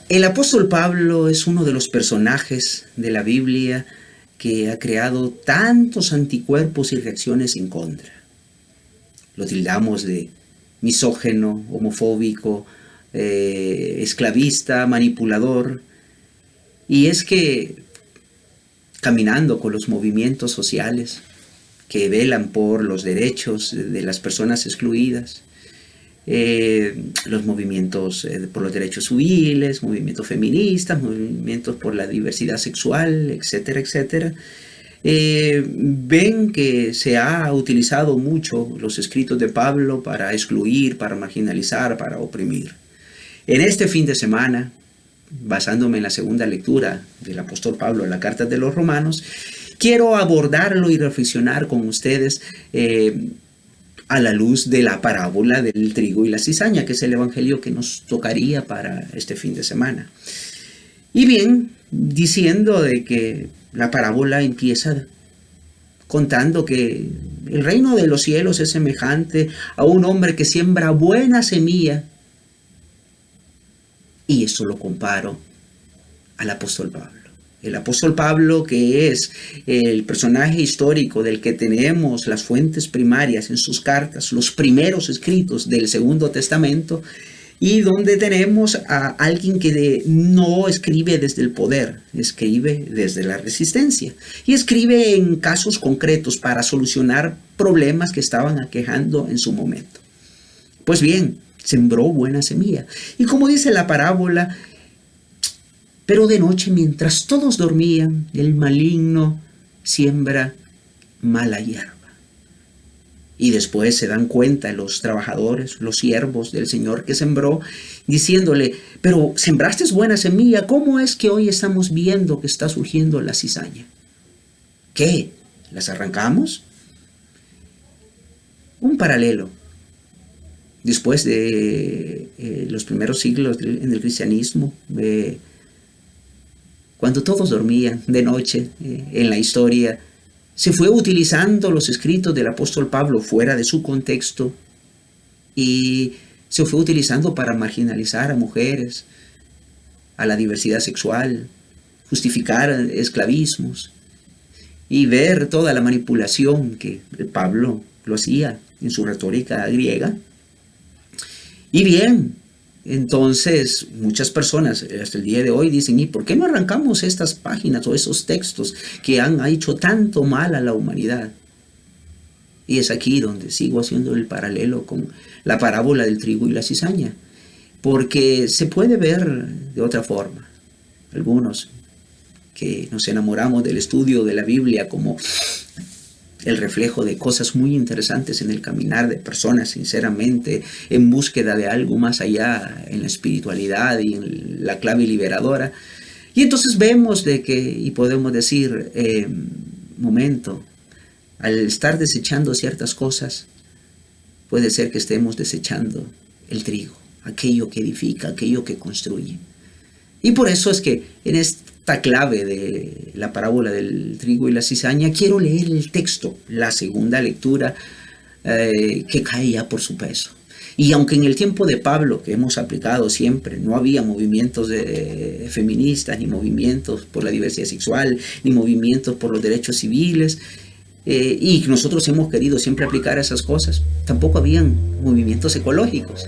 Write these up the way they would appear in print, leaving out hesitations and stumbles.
El apóstol Pablo es uno de los personajes de la Biblia que ha creado tantos anticuerpos y reacciones en contra. Lo tildamos de misógeno, homofóbico, esclavista, manipulador. Y es que caminando con los movimientos sociales que velan por los derechos de las personas excluidas, los movimientos por los derechos civiles, movimientos feministas, movimientos por la diversidad sexual, etcétera, etcétera. Ven que se ha utilizado mucho los escritos de Pablo para excluir, para marginalizar, para oprimir. En este fin de semana, basándome en la segunda lectura del apóstol Pablo en la carta de los Romanos, quiero abordarlo y reflexionar con ustedes a la luz de la parábola del trigo y la cizaña, que es el evangelio que nos tocaría para este fin de semana. Y bien, diciendo de que la parábola empieza contando que el reino de los cielos es semejante a un hombre que siembra buena semilla, y eso lo comparo al apóstol Pablo. El apóstol Pablo, que es el personaje histórico del que tenemos las fuentes primarias en sus cartas, los primeros escritos del Segundo Testamento, y donde tenemos a alguien que no escribe desde el poder, escribe desde la resistencia. Y escribe en casos concretos para solucionar problemas que estaban aquejando en su momento. Pues bien, sembró buena semilla. Y como dice la parábola, pero de noche, mientras todos dormían, el maligno siembra mala hierba. Y después se dan cuenta los trabajadores, los siervos del Señor que sembró, diciéndole, pero sembraste buena semilla, ¿cómo es que hoy estamos viendo que está surgiendo la cizaña? ¿Qué? ¿Las arrancamos? Un paralelo. Después de los primeros siglos en el cristianismo, cuando todos dormían de noche en la historia, se fue utilizando los escritos del apóstol Pablo fuera de su contexto y se fue utilizando para marginalizar a mujeres, a la diversidad sexual, justificar esclavismos y ver toda la manipulación que Pablo lo hacía en su retórica griega. Y bien, entonces muchas personas hasta el día de hoy dicen, ¿y por qué no arrancamos estas páginas o esos textos que han hecho tanto mal a la humanidad? Y es aquí donde sigo haciendo el paralelo con la parábola del trigo y la cizaña, porque se puede ver de otra forma. Algunos que nos enamoramos del estudio de la Biblia como el reflejo de cosas muy interesantes en el caminar de personas sinceramente en búsqueda de algo más allá en la espiritualidad y en la clave liberadora. Y entonces vemos de que, y podemos decir, momento, al estar desechando ciertas cosas, puede ser que estemos desechando el trigo, aquello que edifica, aquello que construye. Y por eso es que en esta clave de la parábola del trigo y la cizaña, quiero leer el texto, la segunda lectura, que cae ya por su peso. Y aunque en el tiempo de Pablo, que hemos aplicado siempre, no había movimientos feministas, ni movimientos por la diversidad sexual, ni movimientos por los derechos civiles, y nosotros hemos querido siempre aplicar esas cosas, tampoco habían movimientos ecológicos.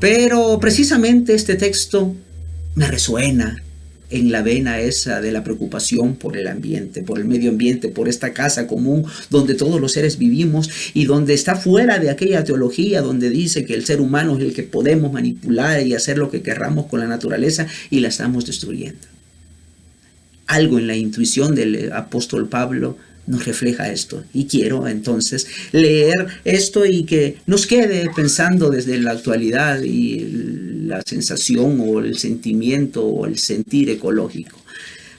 Pero precisamente este texto me resuena en la vena esa de la preocupación por el ambiente, por el medio ambiente, por esta casa común donde todos los seres vivimos y donde está fuera de aquella teología donde dice que el ser humano es el que podemos manipular y hacer lo que querramos con la naturaleza y la estamos destruyendo. Algo en la intuición del apóstol Pablo nos refleja esto. Y quiero entonces leer esto y que nos quede pensando desde la actualidad y la sensación o el sentimiento o el sentir ecológico.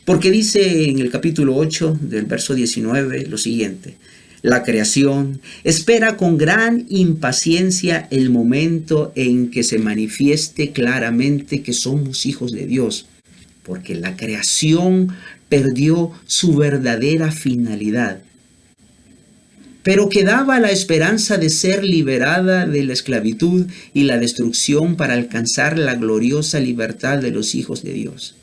Porque dice en el capítulo 8 del verso 19 lo siguiente: la creación espera con gran impaciencia el momento en que se manifieste claramente que somos hijos de Dios, porque la creación perdió su verdadera finalidad. pero quedaba la esperanza de ser liberada de la esclavitud y la destrucción para alcanzar la gloriosa libertad de los hijos de Dios.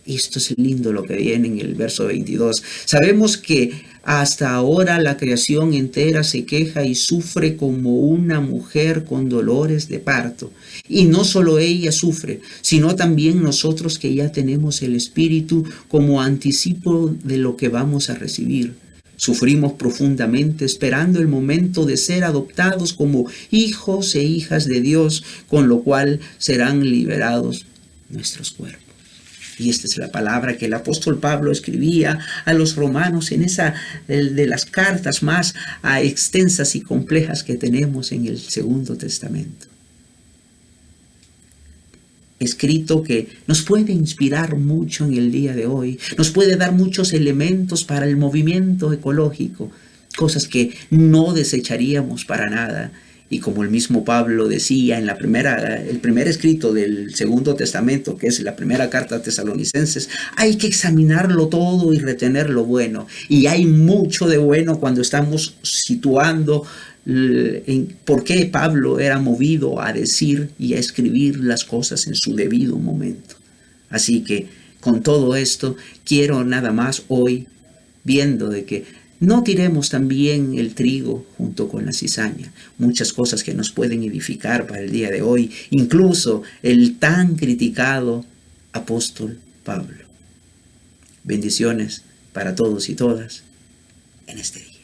Esto es lindo lo que viene en el verso 22. Sabemos que hasta ahora la creación entera se queja y sufre como una mujer con dolores de parto. Y no solo ella sufre, sino también nosotros que ya tenemos el Espíritu como anticipo de lo que vamos a recibir. Sufrimos profundamente esperando el momento de ser adoptados como hijos e hijas de Dios, con lo cual serán liberados nuestros cuerpos. Y esta es la palabra que el apóstol Pablo escribía a los romanos en esa de las cartas más extensas y complejas que tenemos en el Segundo Testamento. Escrito que nos puede inspirar mucho en el día de hoy, nos puede dar muchos elementos para el movimiento ecológico, cosas que no desecharíamos para nada. Y como el mismo Pablo decía en el primer escrito del Segundo Testamento, que es la primera carta a Tesalonicenses, hay que examinarlo todo y retener lo bueno. Y hay mucho de bueno cuando estamos situando en por qué Pablo era movido a decir y a escribir las cosas en su debido momento. Así que con todo esto quiero nada más hoy, viendo de que no tiremos también el trigo junto con la cizaña. Muchas cosas que nos pueden edificar para el día de hoy, incluso el tan criticado apóstol Pablo. Bendiciones para todos y todas en este día.